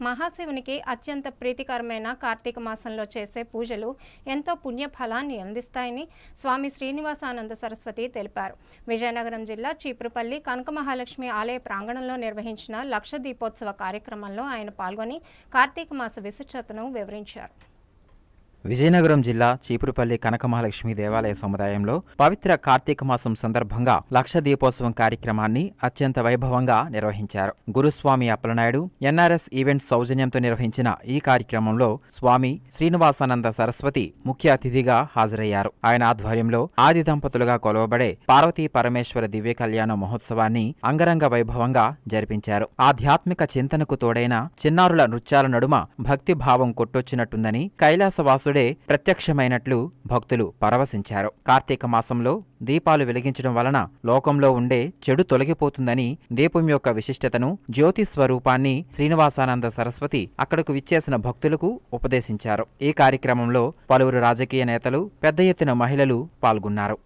మహాశివునికి అత్యంత ప్రీతికరమైన కార్తీక మాసంలో చేసే పూజలు ఎంతో పుణ్యఫలాన్ని అందిస్తాయని స్వామి శ్రీనివాసానంద సరస్వతి తెలిపారు. విజయనగరం జిల్లా చీపురుపల్లి కనక మహాలక్ష్మి ఆలయ ప్రాంగణంలో నిర్వహించిన లక్ష దీపోత్సవ కార్యక్రమంలో ఆయన పాల్గొని కార్తీక మాస విశిష్టతను వివరించారు. విజయనగరం జిల్లా చీపురుపల్లి కనకమహాలక్ష్మి దేవాలయ సముదాయంలో పవిత్ర కార్తీక మాసం సందర్భంగా లక్ష దీపోత్సవం కార్యక్రమాన్ని అత్యంత వైభవంగా నిర్వహించారు. గురుస్వామి అప్పలనాయుడు ఎన్ఆర్ఎస్ ఈవెంట్స్ సౌజన్యంతో నిర్వహించిన ఈ కార్యక్రమంలో స్వామి శ్రీనివాసానంద సరస్వతి ముఖ్య అతిథిగా హాజరయ్యారు. ఆయన ఆధ్వర్యంలో ఆది దంపతులుగా కొలవబడే పార్వతీ పరమేశ్వర దివ్య కళ్యాణ మహోత్సవాన్ని అంగరంగ వైభవంగా జరిపించారు. ఆధ్యాత్మిక చింతనకు తోడైన చిన్నారుల నృత్యాల నడుమ భక్తిభావం కొట్టొచ్చినట్టుందని, కైలాసవాసుడు ప్రత్యక్షమైనట్లు భక్తులు పరవశించారు. కార్తీక మాసంలో దీపాలు వెలిగించడం వలన లోకంలో ఉండే చెడు తొలగిపోతుందని, దీపం యొక్క విశిష్టతను, జ్యోతి స్వరూపాన్ని శ్రీనివాసానంద సరస్వతి అక్కడకు విచ్చేసిన భక్తులకు ఉపదేశించారు. ఈ కార్యక్రమంలో పలువురు రాజకీయ నేతలు, పెద్ద ఎత్తున మహిళలు పాల్గొన్నారు.